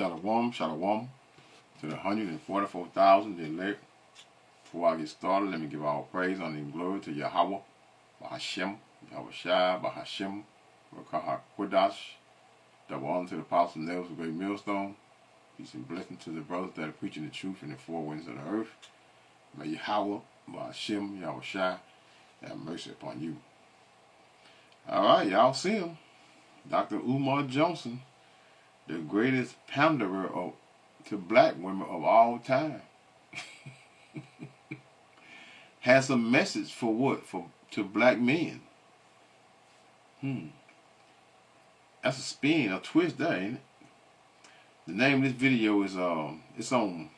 Shalom, shalom to the 144,000 elect. Before I get started, let me give all praise, honor, and glory to Yahweh, Bahashem, Yahweh Shai, Bahashem, Rakah Kodash, double honor to the apostles and elders of the great millstone. Peace and blessing to the brothers that are preaching the truth in the four winds of the earth. May Yahweh, Bahashem, Yahweh Shai, have mercy upon you. Alright, y'all see him. Dr. Umar Johnson, the greatest panderer to black women of all time, has a message for what? To black men. That's a spin, a twist there, ain't it? The name of this video is it's on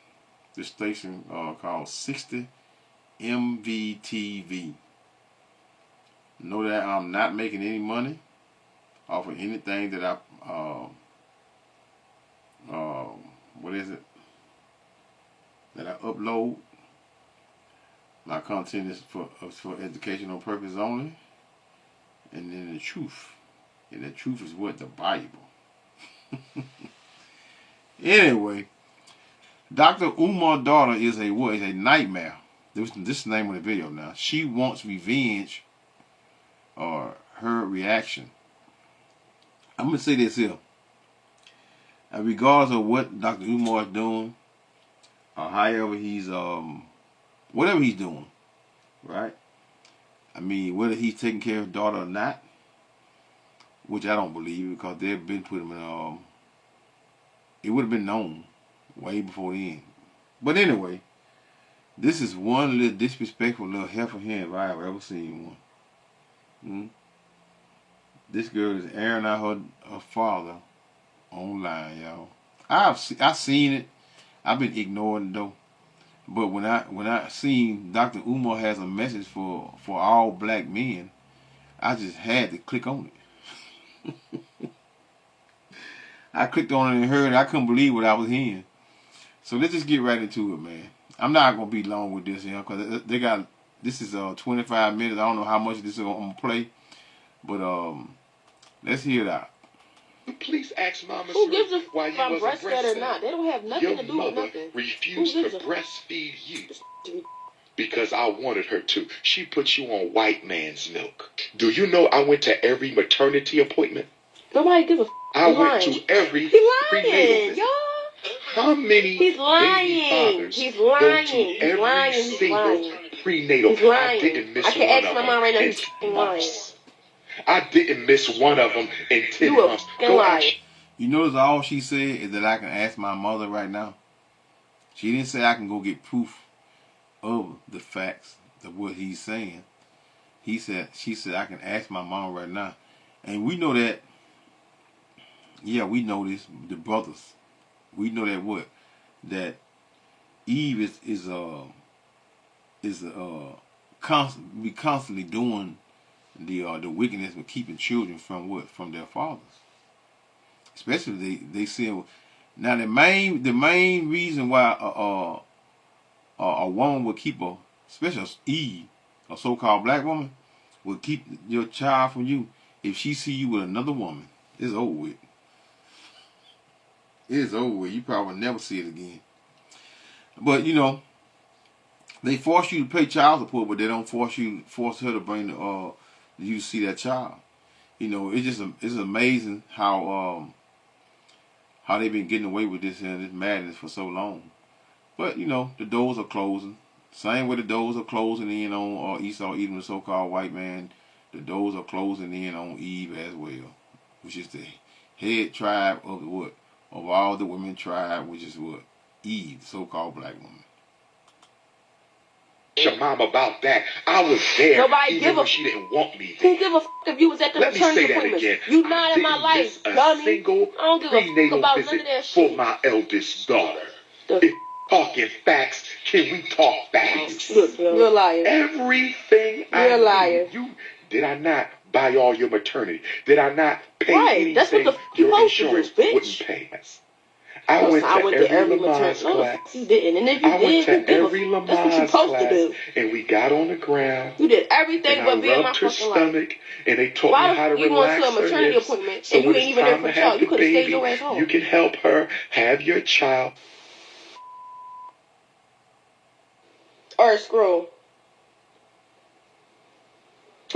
this station called 60 MVTV. Know that I'm not making any money off of anything that I that I upload. My content is for educational purpose only, and then the truth, and the truth is what? The Bible. Anyway, Dr. Umar's daughter is a what? Is a nightmare. This is the name of the video now. She wants revenge, or her reaction. I'm gonna say this here. Regardless of what Dr. Umar is doing, or however he's whatever he's doing, right? I mean, whether he's taking care of his daughter or not, which I don't believe, because they've been putting him in, it would have been known way before then. But anyway, this is one little disrespectful little heifer hen if I have ever seen one. This girl is airing out her father online, y'all. I've seen it. I've been ignoring it though. But when I seen Dr. Umar has a message for all black men, I just had to click on it. I clicked on it and heard it. I couldn't believe what I was hearing. So let's just get right into it, man. I'm not gonna be long with this, because they got this is 25 minutes. I don't know how much of this I'm gonna play, but let's hear it out. Please ask Mama Who gives a why f*** you I'm wasn't breastfed or not? They don't have nothing Your to do with mother nothing. refused to breastfeed you because I wanted her to. She put you on white man's milk. Do you know I went to every maternity appointment? Nobody gives a f***. I went to every He's prenatal lying, visit. y'all. How many He's lying. baby fathers He's go lying. to He's every lying. He's single lying. prenatal? He's lying. I didn't miss I can one ask of my them mom right now. in He's 10 f***ing lying. months. I didn't miss one of them in 10 You a months. f***ing Go liar. ask. You notice all she said is that I can ask my mother right now. She didn't say I can go get proof of the facts of what he's saying. She said I can ask my mom right now. And we know that, yeah, we know this, the brothers. We know that what? That Eve is constantly doing the wickedness of keeping children from what? From their fathers. Especially they say now the main reason why a woman would keep especially Eve, a so-called black woman, would keep your child from you if she see you with another woman. It's over with. It's over with. You probably will never see it again. But they force you to pay child support, but they don't force her to bring you to see that child. It's amazing how they've been getting away with this and this madness for so long. But the doors are closing. Same way the doors are closing in on Esau, Edom, the so-called white man. The doors are closing in on Eve as well, which is the head tribe of what? Of all the women tribe, which is what? Eve, the so-called black woman. Your mom about that. I was there. Nobody even give when a she didn't want me Who there. give a f*** if you was at the Let me say maternity that appointments? again. You not in my life, a dummy. single I don't give a f*** prenatal about none visit of that for shit. my eldest daughter. The If talking facts, can we talk facts? Look, you're a liar. Everything You're a liar. Did I not buy all your maternity? Did I not pay Right, anything that's what the f*** you your supposed to do, insurance bitch. wouldn't pay us? I went I to went to every every Lamaze maternity. No, the class. fuck you didn't. And if you I went did, to every that's what you Lamaze supposed to class, do. and we got on the ground, You did everything and I but be in my rubbed her fucking life. stomach, and they taught Why me the how to fuck you going to relax a her maternity hips. appointment So and you when ain't it's even there time for to the child? have You the could have stayed baby, your ass home. you can help her have your child. Alright, scroll.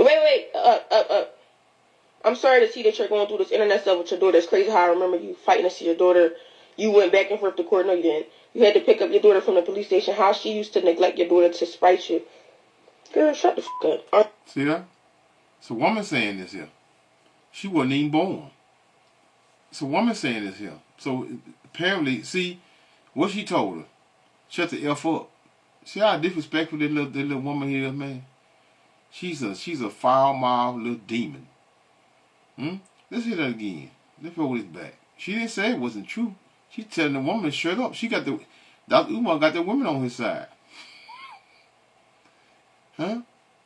Wait, up. I'm sorry to see that you're going through this internet stuff with your daughter. It's crazy how I remember you fighting to see your daughter. You went back and forth to court. No, you didn't. You had to pick up your daughter from the police station. How she used to neglect your daughter to spite you. Girl, shut the fuck up. See that? It's a woman saying this here. She wasn't even born. It's a woman saying this here. So apparently, see what she told her. Shut the F up. See how disrespectful this little woman here is, man. She's a foul mouthed little demon. Let's hear that again. Let's roll this back. She didn't say it wasn't true. She's telling the woman to shut up. Dr. Umar got the women on his side. Huh?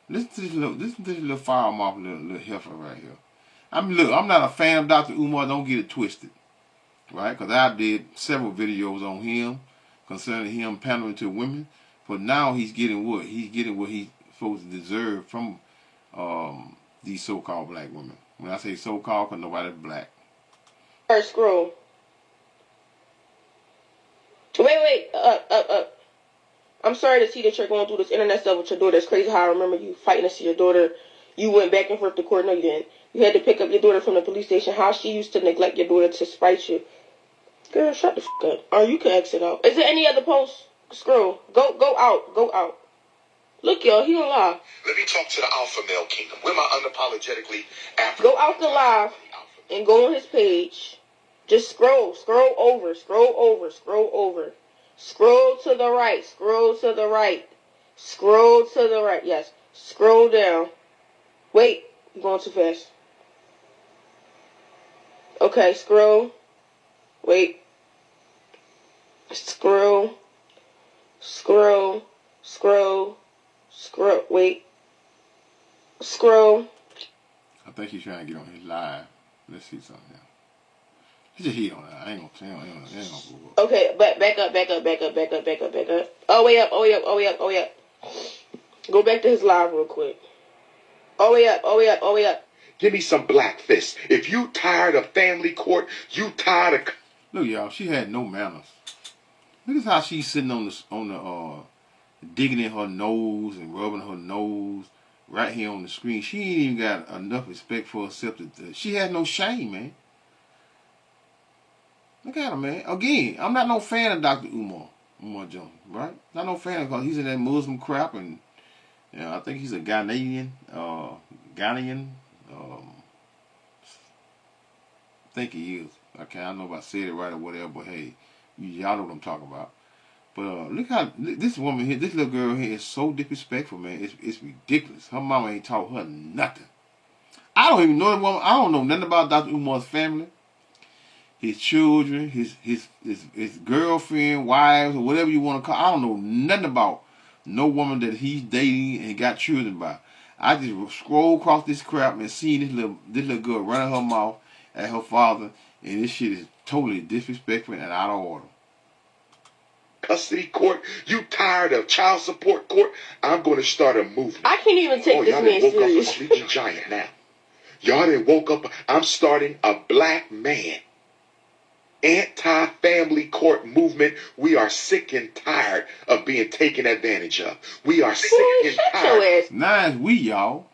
Listen to this little foul mouthed little heifer right here. I'm not a fan of Dr. Umar. Don't get it twisted, right? Because I did several videos on him concerning him pandering to women. But now he's getting what? He's getting what he's supposed to deserve from these so-called black women. When I say so-called, because nobody's black. Alright, scroll. Wait, up. I'm sorry to see that you're going through this internet stuff with your daughter. It's crazy how I remember you fighting to see your daughter. You went back and forth to court. No, you didn't. You had to pick up your daughter from the police station. How she used to neglect your daughter to spite you. Girl, shut the fuck up. Or you can exit out. Is there any other posts? Scroll. Go out. Look, y'all, he on live. Let me talk to the alpha male kingdom. We're my unapologetically African. Go out the live and go on his page. Just scroll over. Scroll to the right. Yes. Scroll down. Wait, you're going too fast. Okay, scroll. Wait. Scroll. Wait. Scroll. I think he's trying to get on his live. Let's see something now. He just hit on that. I ain't gonna go up. Okay, back up. Oh, way up. Go back to his live real quick. Oh, way up. Give me some black fists. If you tired of family court, you tired of... Look, y'all, she had no manners. Look at how she's sitting on the digging in her nose and rubbing her nose right here on the screen. She ain't even got enough respect for herself. She has no shame, man. Look at her, man. Again, I'm not no fan of Dr. Umar Jones, right? Not no fan because he's in that Muslim crap, and I think he's a Ghanaian. I think he is. I don't know if I said it right or whatever, but hey, y'all know what I'm talking about. But look how this woman here, this little girl here is so disrespectful, man. It's ridiculous. Her mama ain't taught her nothing. I don't even know the woman. I don't know nothing about Dr. Umar's family, his children, his girlfriend, wives, or whatever you want to call. I don't know nothing about no woman that he's dating and got children by. I just scroll across this crap and see this little girl running her mouth at her father, and this shit is totally disrespectful and out of order. Custody court, you tired of child support court? I'm going to start a movement. I can't even take this man serious. Y'all done woke up a sleeping giant now. Y'all done woke up. I'm starting a black man anti-family court movement. We are sick and tired of being taken advantage of. We are sick and tired. Now it's we, y'all.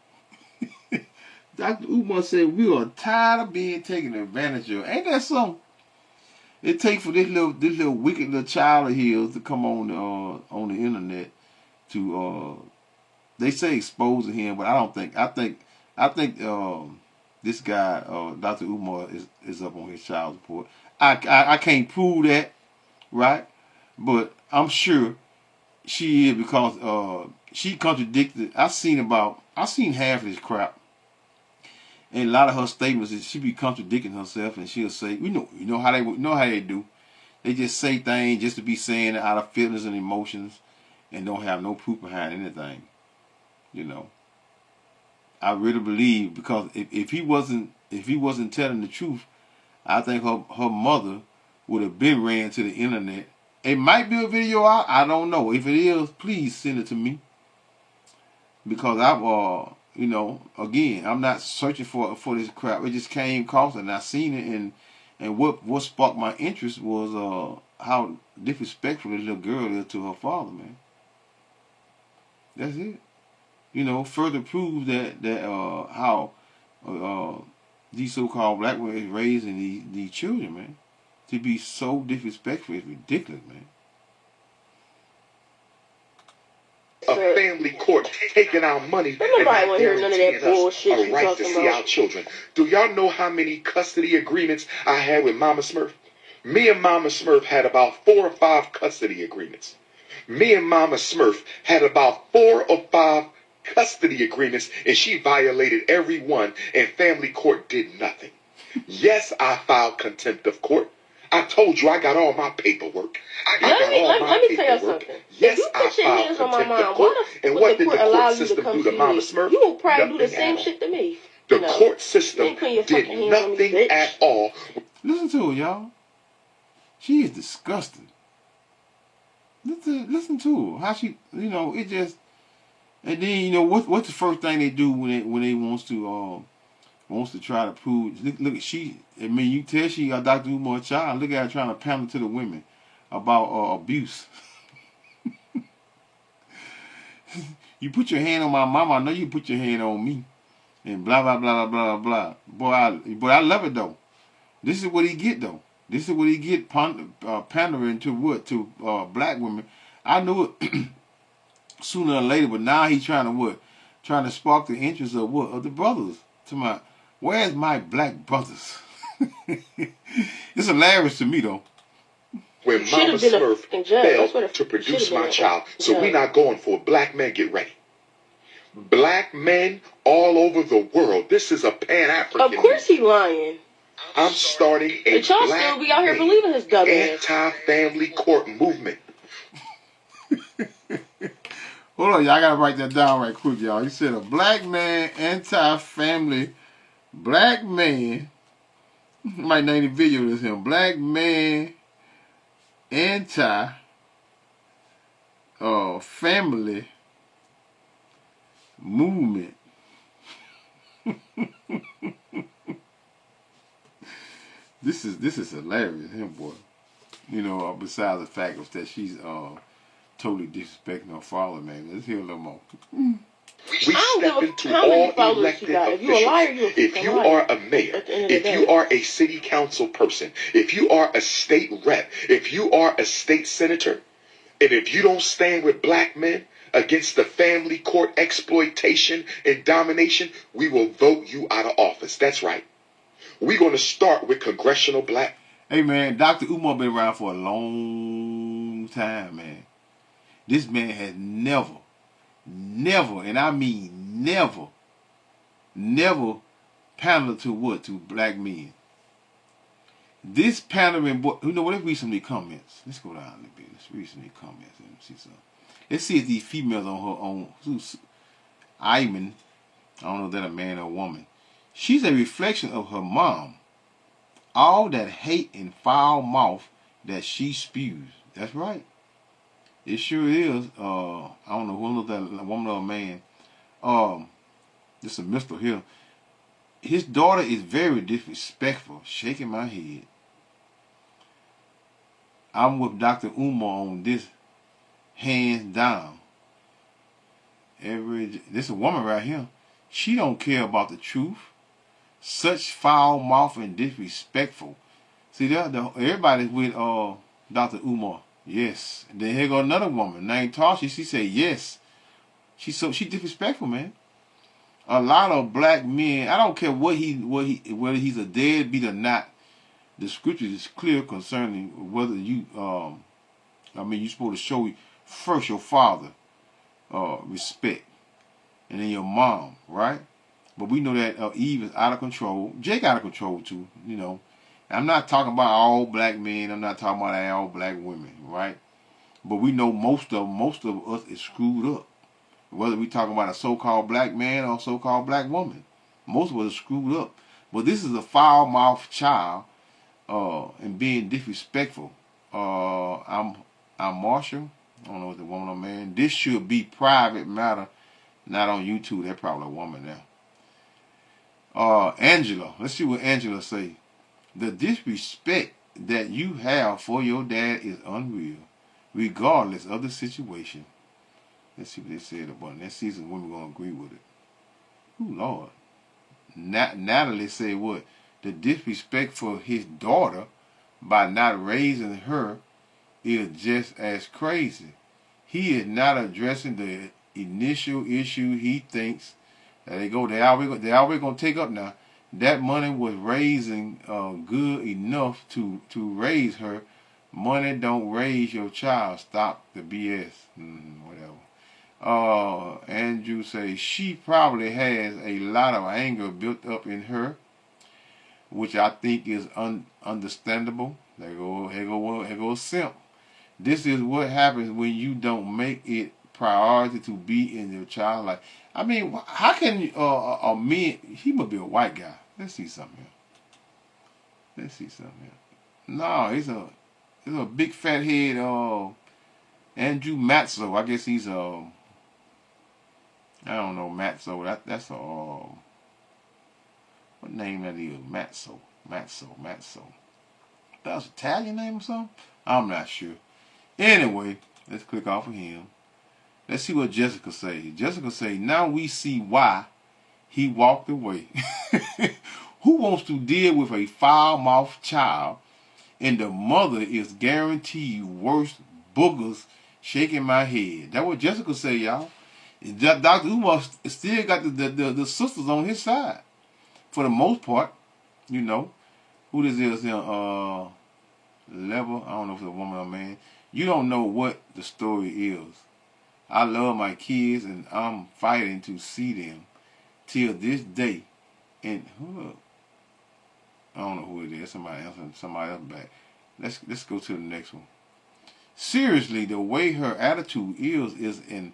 Dr. Umar said we are tired of being taken advantage of. Ain't that something? It takes for this little wicked little child of his to come on the internet to they say exposing him, but I don't think. I think this guy Dr. Umar is up on his child support. I can't prove that, right? But I'm sure she is because she contradicted. I seen half of this crap. And a lot of her statements is she be contradicting herself, and she'll say, you know how they do. They just say things just to be saying it out of feelings and emotions, and don't have no proof behind anything. I really believe because if he wasn't telling the truth, I think her mother would have been ran to the internet. It might be a video out. I don't know. If it is, please send it to me. Because I've, you know, again, I'm not searching for this crap. It just came across and I seen it, and what sparked my interest was how disrespectful this little girl is to her father, man. That's it. You know, further proves that how these so-called black women is raising these children, man. To be so disrespectful is ridiculous, man. A family court taking our money and Nobody not want to hear none of that guaranteeing us bullshit a you right to talking see about. our children. Do y'all know how many custody agreements I had with Mama Smurf? Me and Mama Smurf had about 4 or 5 custody agreements. Me and Mama Smurf had about 4 or 5 custody agreements, and she violated every one, and family court did nothing. Yes, I filed contempt of court. I told you I got all my paperwork. Let me tell you something. Yes, if you put your I hands filed on my contempt mom, of court. why the And what did the allow court you to system come do to see Mama me? Smurf? You will probably do the Nothing same at all. shit to me. The court system ain't putting your did fucking hands on me, nothing bitch. at all. Listen to her, y'all. She is disgusting. Listen to her. How she, you know, it just. And then you know what's the first thing they do when they wants to try to prove. Look at she. I mean, you tell she got Dr. Umar child. Look at her trying to pander to the women about abuse. You put your hand on my mama. I know you put your hand on me. And blah blah blah blah blah blah. Boy, I love it though. This is what he get though. This is what he get pandering to what to black women. I knew it sooner or later, but now he's trying to what? Trying to spark the interest of what? Of the brothers. To my, where's my black brothers? It's hilarious to me though. When Mama Smurf failed to produce my child, so we not going for it. Black men, get ready. Black men all over the world. This is a Pan-African. Of course he lying. I'm starting a y'all black still be out here believing his dumb ass. anti-family court movement. Hold on, y'all. I gotta write that down right quick, y'all. You said a black man, anti-family, black man. Might name the video as him. Black man, anti-family movement. This is hilarious, him boy. You know, besides the fact of that she's totally disrespecting her father, man. Let's hear a little more. We step into all elected officials. If you are a mayor, if you are a city council person, if you are a state rep, if you are a state senator, and if you don't stand with black men against the family court exploitation and domination, we will vote you out of office. That's right. We're going to start with congressional black. Hey, man, Dr. Umar been around for a long time, man. This man has never, and I mean never paneled to what? To black men. This pandering boy, you know what? Let's read some of these comments. Let's go down a little bit. Let's read some of these comments and see something. Let's see if these females on her own. Iman, I don't know if that's a man or a woman. She's a reflection of her mom. All that hate and foul mouth that she spews. That's right. It sure is. I don't know who knows that woman or a man. This is a Mr. here. His daughter is very disrespectful. Shaking my head. I'm with Dr. Umar on this, hands down. This is a woman right here. She don't care about the truth. Such foul mouth and disrespectful. See, everybody's with Dr. Umar. Yes. And then here go another woman named Tasha. She said yes. She disrespectful, man. A lot of black men, I don't care whether he's a deadbeat or not. The scripture is clear concerning whether you you're supposed to show first your father respect, and then your mom, right? But we know that Eve is out of control. Jake out of control too, you know. I'm not talking about all black men. I'm not talking about all black women, right? But we know most of us is screwed up. Whether we talking about a so-called black man or a so-called black woman, most of us are screwed up. But this is a foul-mouthed child and being disrespectful. I'm Marshall. I don't know if the woman or man. This should be private matter, not on YouTube. They're probably a woman now. Angela. Let's see what Angela say. The disrespect that you have for your dad is unreal, regardless of the situation. Let's see what they said about it. Let's see if women gonna agree with it. Ooh, Lord. Natalie said what? The disrespect for his daughter by not raising her is just as crazy. He is not addressing the initial issue. He thinks that they always gonna take up now. That money was raising good enough to raise her. Money don't raise your child. Stop the BS. Whatever. Andrew says she probably has a lot of anger built up in her, which I think is understandable. There go simp. This is what happens when you don't make it priority to be in your child's life. I mean, how can a man? He must be a white guy. Let's see something here. No, he's a big fat head. Andrew Matzo. I guess he's I don't know Matzo. That's a what name that is? Matzo. That's an Italian name or something? I'm not sure. Anyway, let's click off of him. Let's see what Jessica says. Jessica says, now we see why he walked away. Who wants to deal with a foul-mouthed child and the mother is guaranteed worse boogers? Shaking my head. That's what Jessica say, y'all. Dr. Umar still got the sisters on his side. For the most part, you know. Who this is here? Level. I don't know if it's a woman or a man. You don't know what the story is. I love my kids and I'm fighting to see them till this day. And I don't know who it is. Somebody else back. Let's go to the next one. Seriously, the way her attitude is an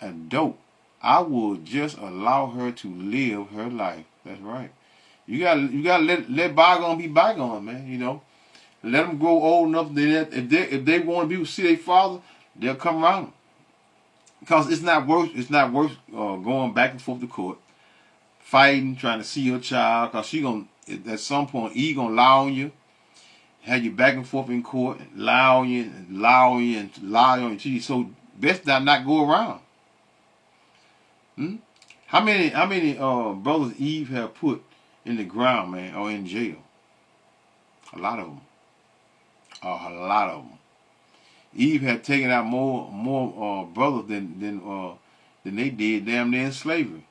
adult. I will just allow her to live her life. That's right. You gotta let bygone be bygone, man. You know, let them grow old enough that if they want to be see their father, they'll come around. Because it's not worth going back and forth to court, fighting, trying to see your child. Because she gonna at some point he gonna lie on you, have you back and forth in court, and lie on you. So best not go around. How many brothers Eve have put in the ground, man, or in jail? A lot of them. Eve had taken out more brothers than they did damn near in slavery.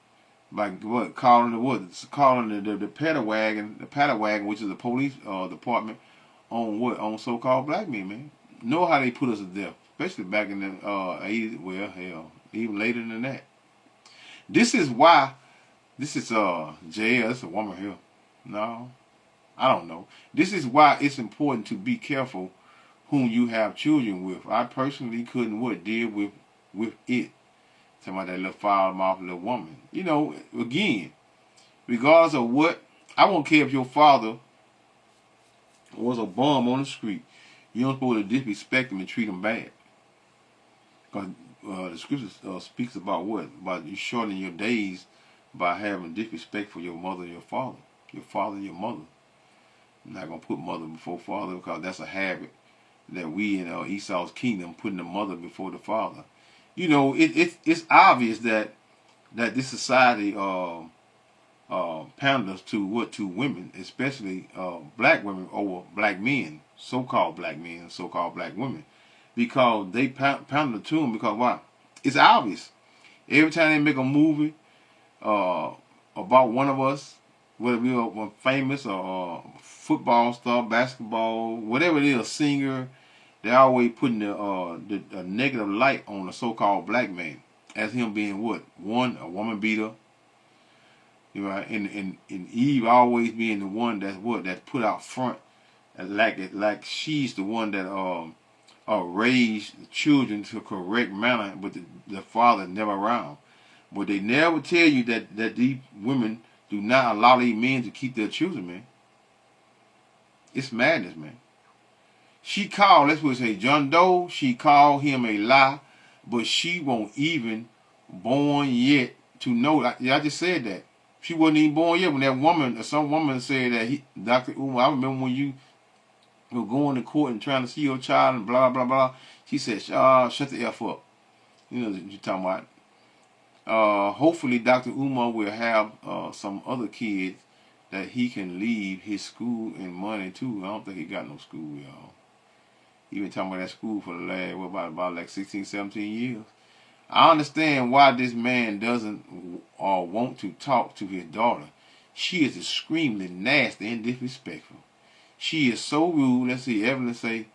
By calling the Padawagon, which is the police department, on so-called black men, man. Know how they put us to death, especially back in the 80s. Well, hell, even later than that. This is why. This is JL. That's a woman here. No, I don't know. This is why it's important to be careful whom you have children with. I personally couldn't deal with it. Talking about that little foul-mouthed little woman. You know, again, regardless of what, I won't care if your father was a bum on the street. You don't supposed to disrespect him and treat him bad. Because the scripture speaks about what? About you shortening your days by having disrespect for your mother and your father. Your father and your mother. I'm not going to put mother before father because that's a habit that we in Esau's kingdom putting the mother before the father. You know, it's obvious that this society panders to women, especially black women over black men, so-called black men and so-called black women, because they pander to them because why? It's obvious. Every time they make a movie about one of us, whether we are famous or football star, basketball, whatever it is, singer, they're always putting the negative light on the so-called black man as him being what? One, a woman beater. You know, and Eve always being the one that's put out front, like she's the one that raised children to correct manner, but the father never around. But they never tell you that these women do not allow these men to keep their children, man. It's madness, man. She called, let's put say John Doe, she called him a lie, but she won't even born yet to know. I just said that. She wasn't even born yet when that woman, or some woman said that Dr. Umar, I remember when you were going to court and trying to see your child and blah, blah, blah. She said, shut the F up. You know what you're talking about. Hopefully Dr. Umar will have some other kids that he can leave his school and money to. I don't think he got no school, y'all. He been talking about that school for the last, about like 16, 17 years. I understand why this man doesn't or want to talk to his daughter. She is extremely nasty and disrespectful. She is so rude. Let's see, Evelyn say,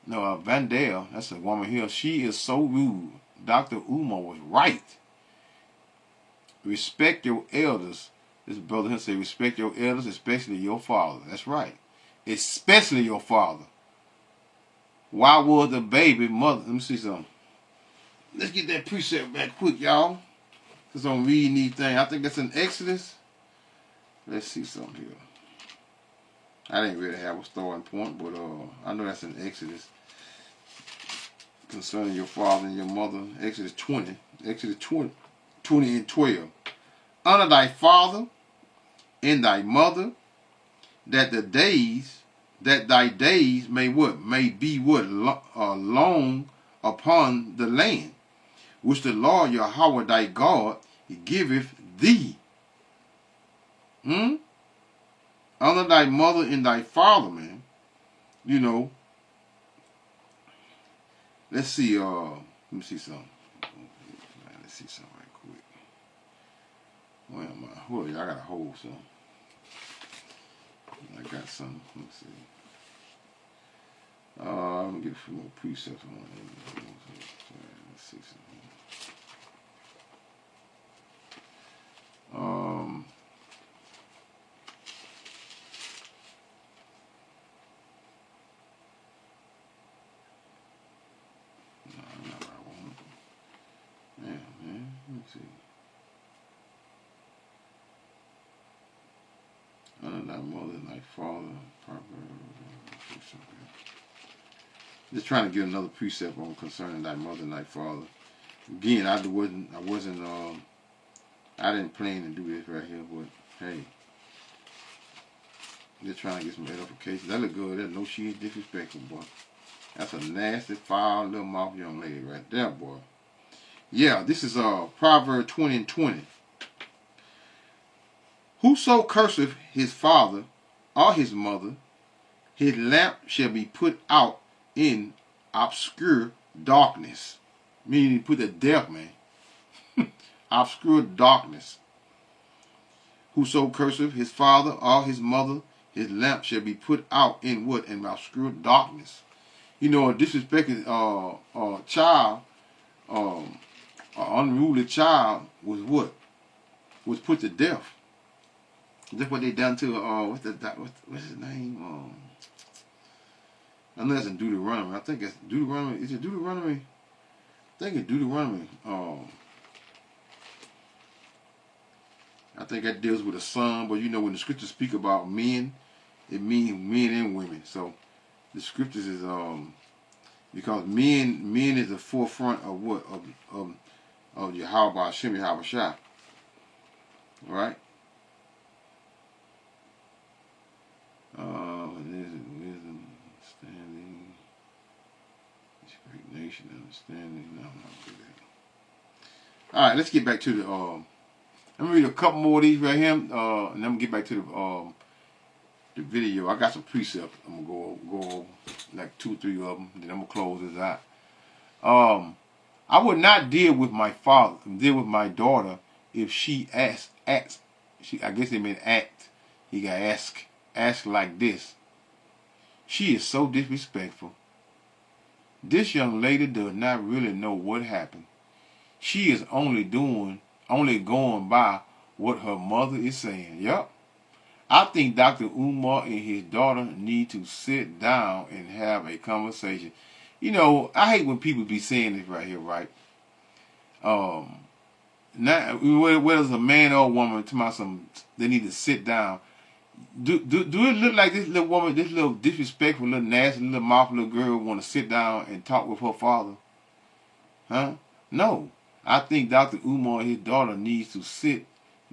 no, Vandale, that's a woman here. She is so rude. Dr. Umar was right. Respect your elders. This brother here say, respect your elders, especially your father. That's right. Especially your father. Why was the baby mother? Let me see something. Let's get that precept back quick, y'all. Because I'm reading these things. I think that's in Exodus. Let's see something here. I didn't really have a starting point, but I know that's in Exodus. Concerning your father and your mother. Exodus 20. Exodus 20 and 12. Honor thy father and thy mother, that thy days may what? May be what? Long upon the land, which the Lord Yahweh thy God giveth thee. Honor thy mother and thy father, man. You know. Let's see, let me see something. Let's see something right quick. Where am I? Oh, yeah, I got a hold something. I got something. Let's see. I'm gonna get a few more precepts on it. Let's see something. No, not what I want. Yeah, man. Let me see. Honor thy mother and thy father. Just trying to get another precept on concerning thy mother and thy father. Again, I didn't plan to do this right here, but hey, just trying to get some edification. That look good. That no, she is disrespectful, boy. That's a nasty, foul little mouth young lady right there, boy. Yeah, this is Proverbs 20 and 20. Whoso curseth his father or his mother, his lamp shall be put out in obscure darkness. Meaning put to death, man. Obscure darkness. Whoso curseth his father or his mother, his lamp shall be put out in what? In obscure darkness. You know, a disrespected child, an unruly child was what? Was put to death. That's what they done to what's his name? I know that's in Deuteronomy. I think it's Deuteronomy. Is it Deuteronomy? I think it's Deuteronomy. I think that deals with a son, but you know when the scriptures speak about men, it means men and women. So the scriptures is because men is the forefront of what? Of Yahweh Hashem Yahweh Shah. Right? Wisdom, understanding, great nation, understanding. No, I'm not good at it. Alright, let's get back to the let me read a couple more of these right here, and then I'm gonna get back to the video. I got some precepts. I'm gonna go like 2 or 3 of them, then I'm gonna close this out. I would not deal with my daughter if she acts. I guess they meant act. He got ask like this. She is so disrespectful. This young lady does not really know what happened. She is only going by what her mother is saying. Yup. I think Dr. Umar and his daughter need to sit down and have a conversation. You know, I hate when people be saying this right here, right? Now, whether it's a man or a woman, they need to sit down Do it look like this little woman, this little disrespectful, little nasty, little mouth little girl want to sit down and talk with her father? Huh? No. I think Dr. Umar and his daughter needs to sit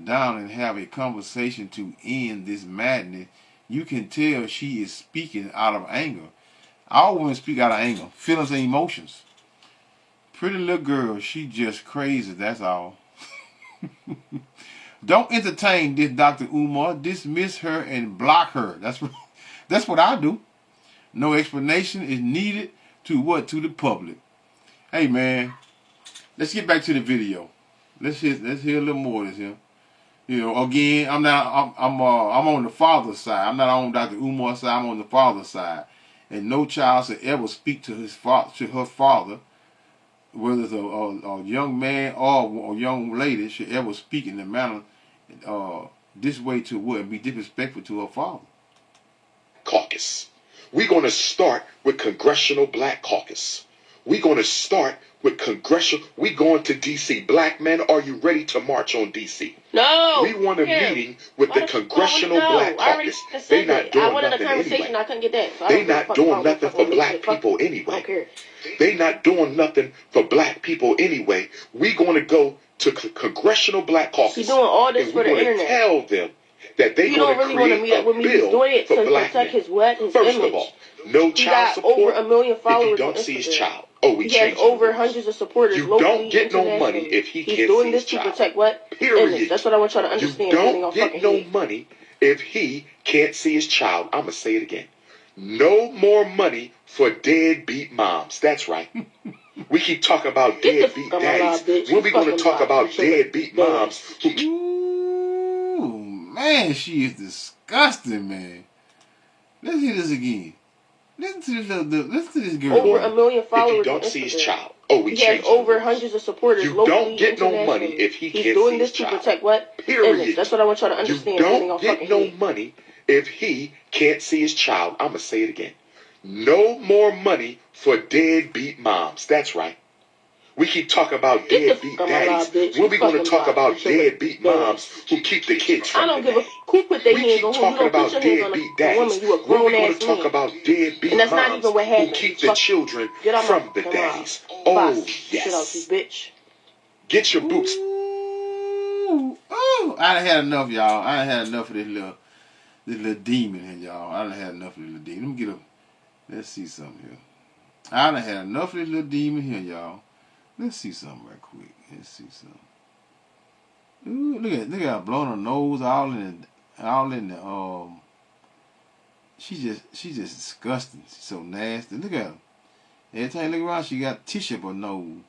down and have a conversation to end this madness. You can tell she is speaking out of anger. All women speak out of anger, feelings and emotions. Pretty little girl, she just crazy, that's all. Don't entertain this Dr. Umar. Dismiss her and block her. That's what I do. No explanation is needed to what? To the public. Hey man, let's get back to the video. Let's hear a little more of this here. You know, again, I'm on the father's side. I'm not on Dr. Umar's side. I'm on the father's side. And no child should ever speak to her father, whether it's a young man or a young lady, should ever speak in the manner this way to what? And be disrespectful to her father. Caucus. We're going to start with Congressional Black Caucus. We're going to start with Congressional. We're going to D.C. Black men, are you ready to march on D.C.? No. We want a meeting with the Congressional Black Caucus. They not doing nothing anyway. I couldn't get that. So they not doing nothing for black people anyway. They not doing nothing for black people anyway. We're going to go to Congressional Black Caucus. He's doing all this for the internet. Tell them that they're going to create a bill for black men. First of all, no child support over 1 million followers if you don't see his child. Oh, we he has over hundreds of supporters. You don't get no money if he can't see his child. He's doing this to protect what? Period. That's what I want y'all to understand. You don't get no money if he can't see his child. I'm going to say it again. No more money for deadbeat moms. That's right. We keep talking about deadbeat daddies. When we going to talk about deadbeat moms? Ooh, man, she is disgusting, man. Let's hear this again. Listen to this girl. Over 1 million followers. If you don't see his child. Oh, we he has over hundreds of supporters. You don't get no money if he can't see his child. He's doing this to protect what? Period. That's what I want y'all to understand. You don't get no money if he can't see his child. I'm going to say it again. No more money for deadbeat moms. That's right. We keep talking about deadbeat daddies. When we going to talk about deadbeat moms who keep the kids from I don't give a who put their hands on who. You don't put your hands on a woman. You a grown ass man. When we going to talk about deadbeat moms who keep the children from the daddies. Oh, yes. Get your boots. Ooh, I done had enough, y'all. I done had enough of this little demon here, y'all. I done had enough of this little demon. Let's see something here. I done had enough of this little demon here, y'all. Let's see something right quick. Let's see something. Ooh, look at her blowing her nose all in the she's just disgusting. She's so nasty. Look at her. Every time you look around, she got tissue up her nose.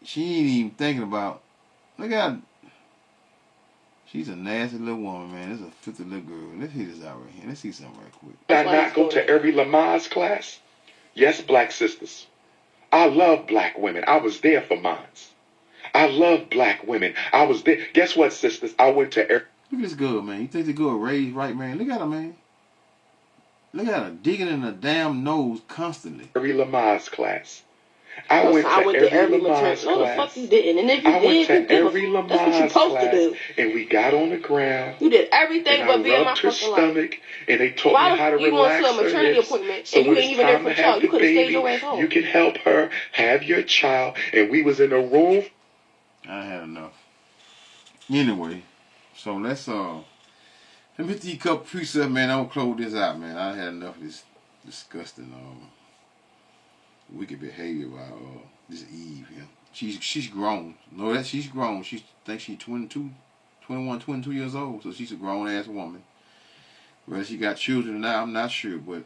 She ain't even thinking about. Look at her. She's a nasty little woman, man. This is a filthy little girl. Let's hear this out right here. Let's see something right quick. Did I not go to every Lamaze class? Yes, black sisters. I love black women. I was there for mine. I love black women. I was there. Guess what, sisters? I went to every... Look at this girl, man. You think the girl raised right, man? Look at her, man. Look at her digging in her damn nose constantly. Every Lamaze class. I went to every Lamaze class. No, the fuck you didn't. And if you did, went to every Lamaze class, and we got on the ground. You did everything but be in my fucking life. Stomach, and they taught me how to relax her hips. So when it's time to have the baby, you can help her have your child. And we was in a room. I had enough. Anyway, so let's let me hit these couple precepts, man. I'm gonna close this out, man. I had enough of this disgusting wicked behavior by this Eve here. She's grown. Know that she's grown. She thinks she's 22 years old. So she's a grown ass woman. Whether she got children or not, I'm not sure, but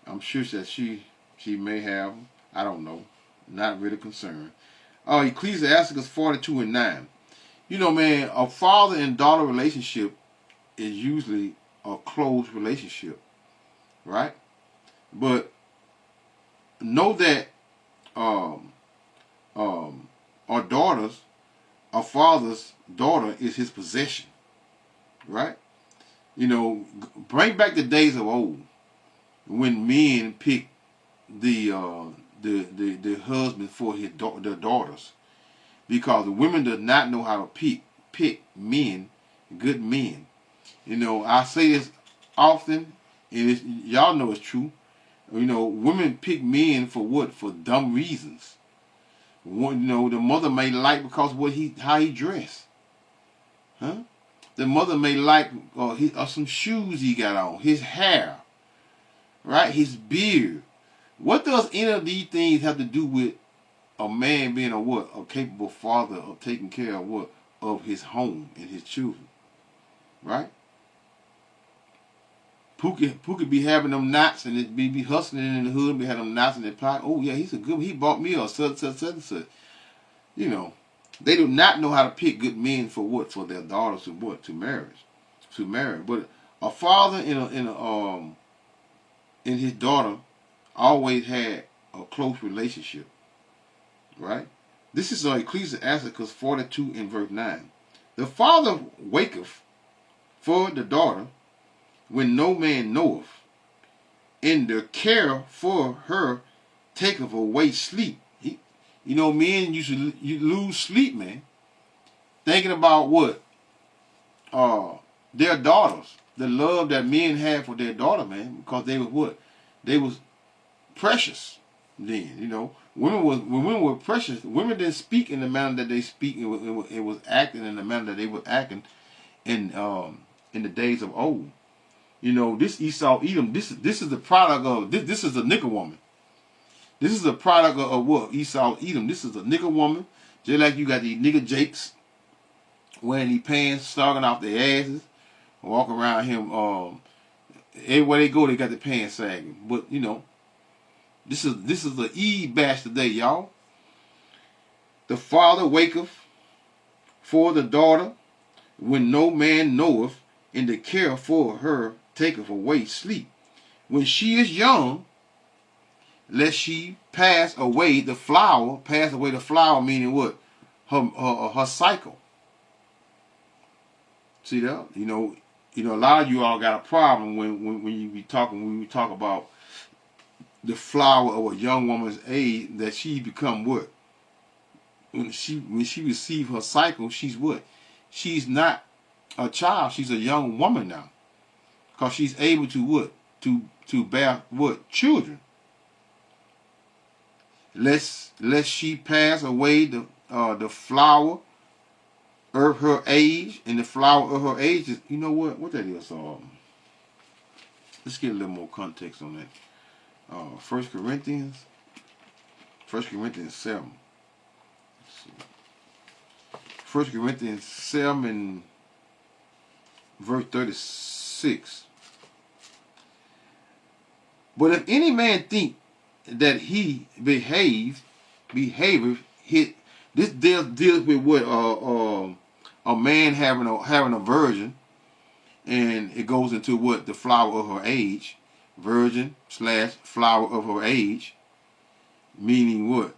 I'm sure that she may have. I don't know. Not really concerned. Ecclesiasticus 42:9. You know, man, a father and daughter relationship is usually a close relationship, right? But know that our father's daughter is his possession, right? You know, bring back the days of old when men picked the husband for their daughters, because the women does not know how to pick men, good men. You know, I say this often, and y'all know it's true. You know, women pick men for what? For dumb reasons. You know, the mother may like because how he dressed, huh? The mother may like some shoes he got on, his hair, right? His beard. What does any of these things have to do with a man being a capable father of taking care of of his home and his children, right? Pookie be having them knots and it be hustling in the hood, be having them knots in their pocket. Oh yeah, he bought me a such. You know, they do not know how to pick good men for what? For their daughters to marry. But a father in his daughter always had a close relationship, right? This is Ecclesiasticus 42 and verse 9. The father waketh for the daughter when no man knoweth, and the care for her taketh away sleep. You know, men you lose sleep, man, thinking about what? Their daughters, the love that men had for their daughter, man, because they was what? They was precious then, you know. When women were precious, women didn't speak in the manner that they speak. It was acting in the manner that they were acting in the days of old. You know, this Esau Edom, this is the product of this is a nigger woman. This is a product of what? Esau Edom. This is a nigger woman. Just like you got these nigger jakes wearing these pants, starting off their asses, walk around him. Everywhere they go, they got the pants sagging. But you know, this is the Eve bash today, y'all. The father waketh for the daughter when no man knoweth, and the care for her taketh away sleep. When she is young, lest she pass away the flower. Pass away the flower meaning what? Her cycle. See that? You know, a lot of you all got a problem when we talk about the flower of a young woman's age, that she become what? When she receive her cycle, she's what? She's not a child. She's a young woman now, because she's able to what? To bear what? Children. Lest she pass away the flower of her age, and the flower of her age is, you know what that is. Let's get a little more context on that. 1 Corinthians 7. 1 Corinthians 7 and verse 36. But if any man think that he behaveth, this deals with what a man having a virgin, and it goes into what? The flower of her age, virgin / flower of her age, meaning what?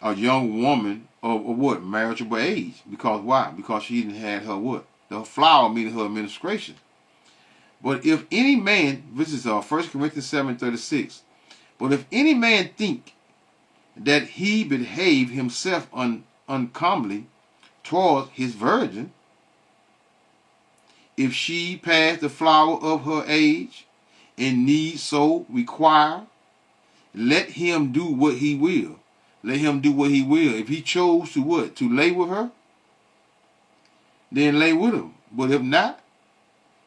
A young woman of what? Marriageable age. Because why? Because she didn't have her what? The flower meaning her administration. But if any man, this is 1 Corinthians 7:36. But if any man think that he behave himself uncomely towards his virgin, if she pass the flower of her age, and need so require, let him do what he will. Let him do what he will. If he chose to what? To lay with her, then lay with him. But if not,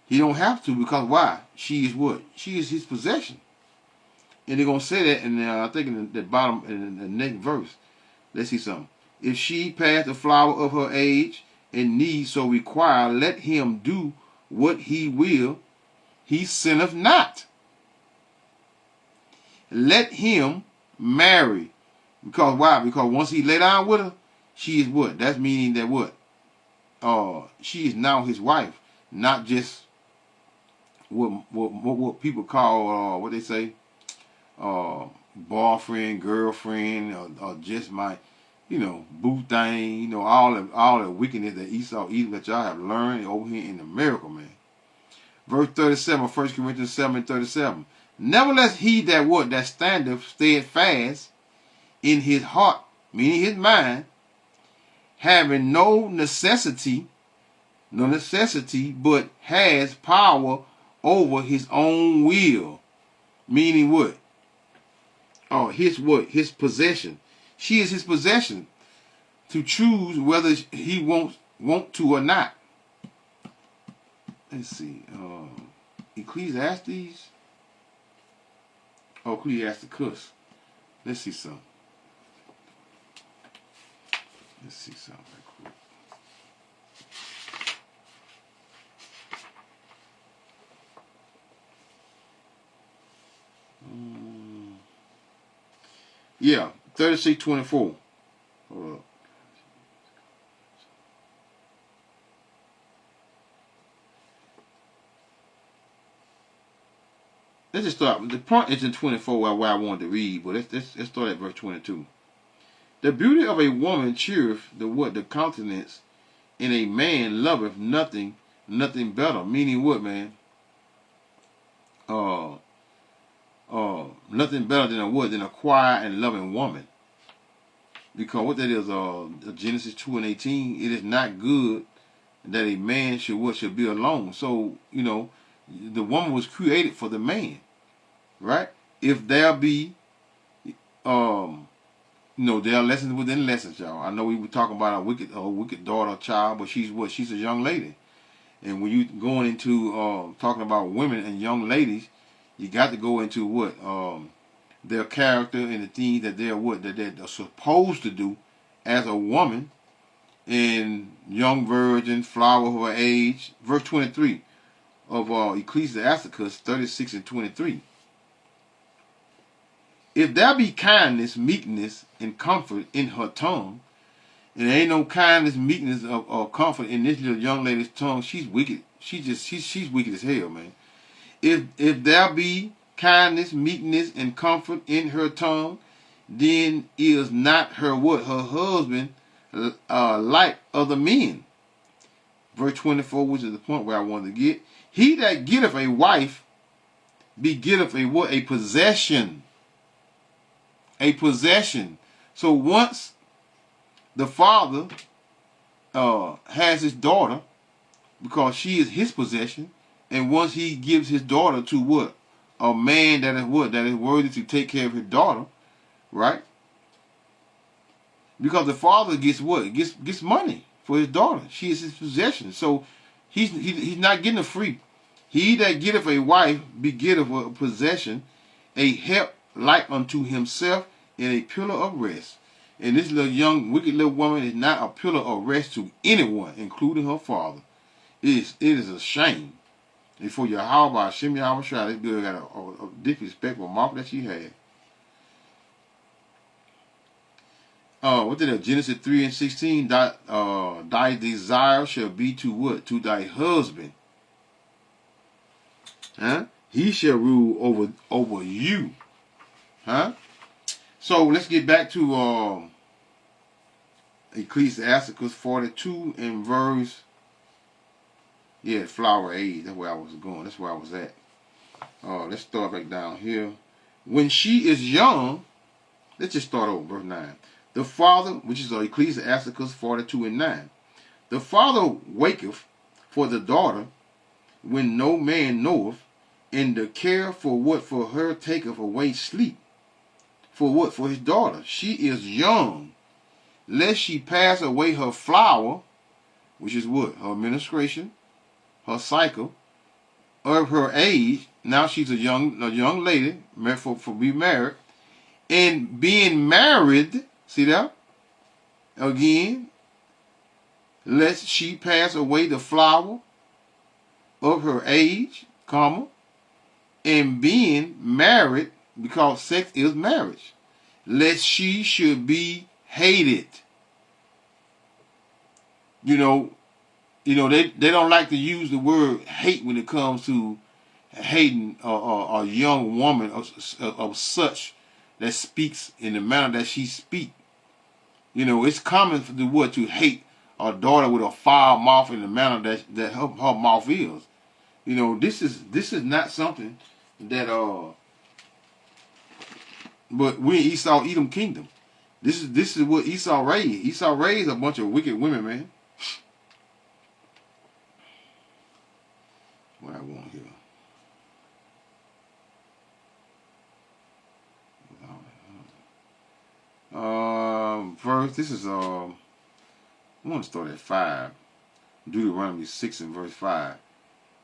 he don't have to, because why? She is what? She is his possession. And they're going to say that, and I think in the bottom, in the next verse. Let's see something. If she pass the flower of her age, and need so require, let him do what he will. He sinneth not. Let him marry. Because why? Because once he lay down with her, she is what? That's meaning that what? She is now his wife, not just what people call what they say, boyfriend, girlfriend, or just my, boo thing, all the wickedness that Esau Edom that y'all have learned over here in America, man. Verse 37, 1 Corinthians 7:37. Nevertheless, he that what? That standeth steadfast in his heart, meaning his mind, having no necessity no necessity, but has power over his own will. Meaning what? Oh, his what? His possession. She is his possession to choose whether he want to or not. Let's see. Ecclesiastes. Oh, Ecclesiasticus. Let's see something. Let's see something right quick. Yeah, 36:24. Hold up. Let's just start. The point is in 24 where I wanted to read, but let's start at verse 22. The beauty of a woman cheereth the countenance, and a man loveth nothing better. Meaning what, man? Nothing better than a quiet and loving woman. Because what that is, Genesis 2:18, it is not good that a man should be alone. So, the woman was created for the man, right? If there be, there are lessons within lessons, y'all. I know we were talking about a wicked daughter or child, but she's what? She's a young lady. And when you going into talking about women and young ladies, you got to go into what? Their character and the things that they're supposed to do as a woman, and young virgin, flower of her age. Verse 23 of Ecclesiasticus 36:23. If there be kindness, meekness, and comfort in her tongue, and there ain't no kindness, meekness, or comfort in this little young lady's tongue, she's wicked. She's wicked as hell, man. If there be kindness, meekness, and comfort in her tongue, then is not her what? Her husband like other men. Verse 24, which is the point where I wanted to get. He that getteth a wife begetteth a what? A possession. A possession. So once the father has his daughter, because she is his possession, and once he gives his daughter to what? A man that is what? That is worthy to take care of his daughter, right? Because the father gets what? Gets money for his daughter. She is his possession. So he's not getting a free. He that getteth a wife begetteth a possession, a help like unto himself, and a pillar of rest. And this little young wicked little woman is not a pillar of rest to anyone, including her father. It is a shame. And for Yahweh, Hashem Yahweh Shai, this girl got a disrespectful mouth that she had. What did it? Genesis 3:16, thy desire shall be to what? To thy husband. Huh? He shall rule over you. Huh? So let's get back to Ecclesiasticus 42 and verse. Yeah, flower age. That's where I was going. That's where I was at. Let's start back down here. When she is young, let's just start over, verse 9. The father, which is Ecclesiasticus 42 and 9. The father waketh for the daughter when no man knoweth, and the care for what for her taketh away sleep. For what? For his daughter. She is young, lest she pass away her flower, which is what? Her ministration, her cycle, of her age. Now she's a young lady, for be married, and being married. See that? Again, lest she pass away the flower of her age, comma, and being married, because sex is marriage, lest she should be hated. They don't like to use the word hate when it comes to hating a young woman of such that speaks in the manner that she speaks. It's common to hate a daughter with a foul mouth in the manner that her mouth is. This is not something that but we in Esau Edom kingdom. This is what Esau raised. Esau raised a bunch of wicked women, man. verse. This is I want to start at 5. Deuteronomy 6 and verse 5.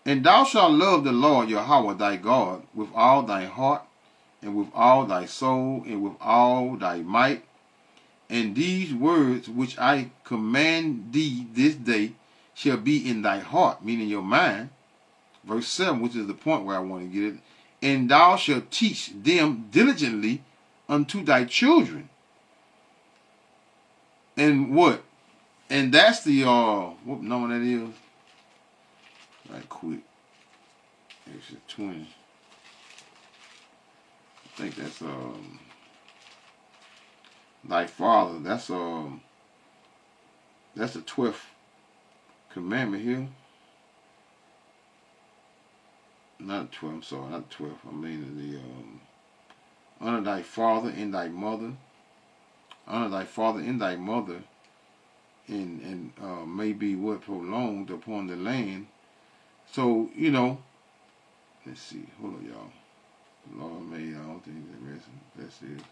And thou shalt love the Lord Yahweh thy God with all thy heart, and with all thy soul, and with all thy might. And these words which I command thee this day shall be in thy heart, meaning your mind. Verse 7, which is the point where I want to get it. And thou shalt teach them diligently unto thy children. And what? And that's the, what number that is? Right quick. It's 20. I think that's, thy father. That's the 12th commandment here. Not 12, I'm sorry, not 12. I mean the, honor thy father and thy mother. Honor thy father and thy mother. And may be what prolonged upon the land. So, you know, let's see. Hold on, y'all. The Lord made all things that rest. That's it.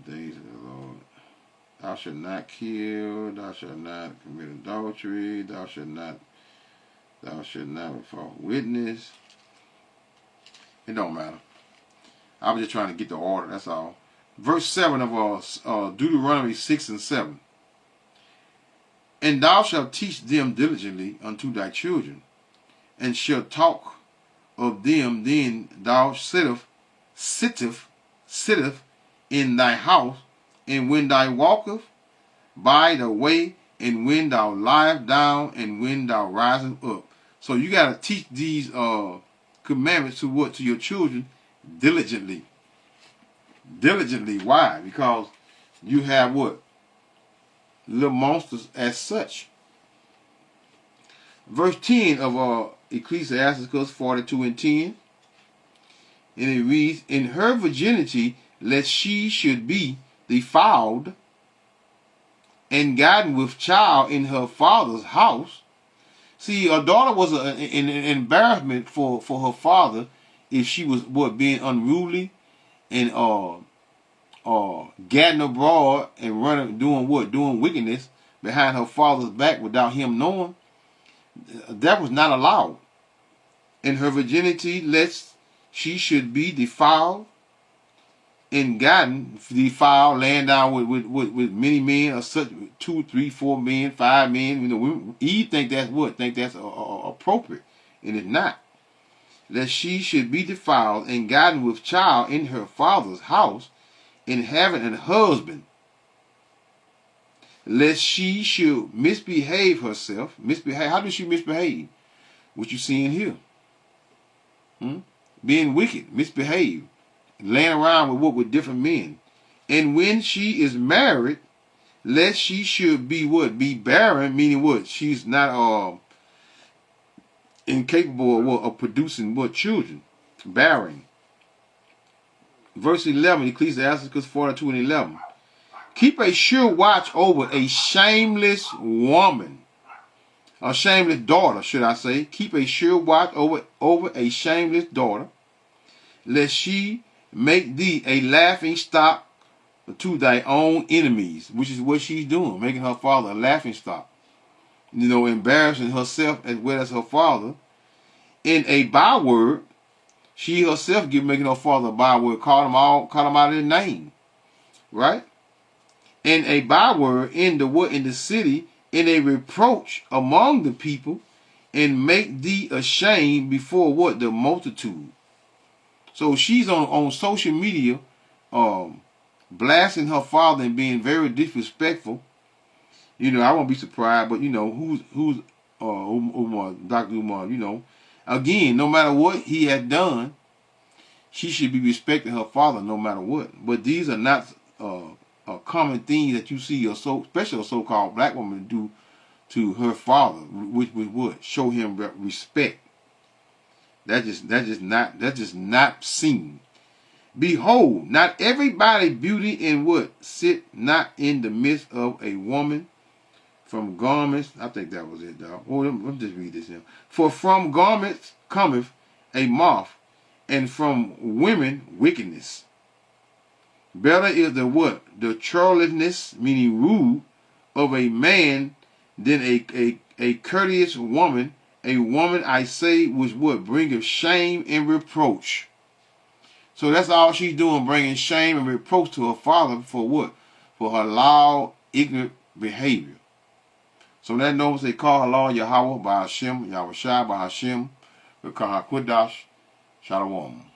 The days of the Lord. Thou shalt not kill. Thou shalt not commit adultery. Thou shalt not be false witness. It don't matter. I was just trying to get the order. That's all. Verse 7 of Deuteronomy 6 and 7. And thou shalt teach them diligently unto thy children, and shalt talk of them then thou sitteth in thy house, and when thou walkest by the way, and when thou liest down, and when thou risest up. So you got to teach these commandments to what? To your children diligently. Diligently. Why? Because you have what? Little monsters as such. Verse 10 of Ecclesiasticus 42 and 10. And it reads, in her virginity, lest she should be defiled and gotten with child in her father's house. See, a daughter was an embarrassment for her father if she was being unruly and gadding abroad and running, doing wickedness behind her father's back without him knowing. That was not allowed. In her virginity, lest she should be defiled and gotten defiled, laying down with many men, or such 2, 3, 4 men, 5 men. You know, Eve think that's what? Think that's appropriate, and it's not. Lest she should be defiled and gotten with child in her father's house, and having a husband, lest she should misbehave herself. How does she misbehave? What you seeing here? Being wicked, misbehave, laying around with different men. And when she is married, lest she should be what? Be barren, meaning what? She's not incapable of producing what? Children. Barren. Verse 11, Ecclesiasticus 42 and 11. Keep a sure watch over a shameless woman. A shameless daughter, should I say. Keep a sure watch over a shameless daughter, lest she make thee a laughing stock to thy own enemies, which is what she's doing, making her father a laughing stock. You know, embarrassing herself as well as her father. In a byword, she herself making her father a byword, call him out of his name. Right? In a byword in the city, in a reproach among the people, and make thee ashamed before what? The multitude. So she's on social media, blasting her father and being very disrespectful. You know, I won't be surprised, but you know, who's Dr. Umar, you know, again, no matter what he had done, she should be respecting her father no matter what. But these are not common things that you see, especially a so-called black woman do to her father, which would show him respect. That's just not seen. Behold, not everybody beauty in what? Sit not in the midst of a woman from garments. I think that was it, dog. Oh, let me just read this here. For from garments cometh a moth, and from women wickedness. Better is the what? The churlishness, meaning rude, of a man than a courteous woman. A woman, I say, which would bring shame and reproach. So that's all she's doing, bringing shame and reproach to her father for what? For her loud, ignorant behavior. So that knows they call her Lord Yahweh by Hashem, Yahweh Shai by Hashem. We call her Qudash, Shalom.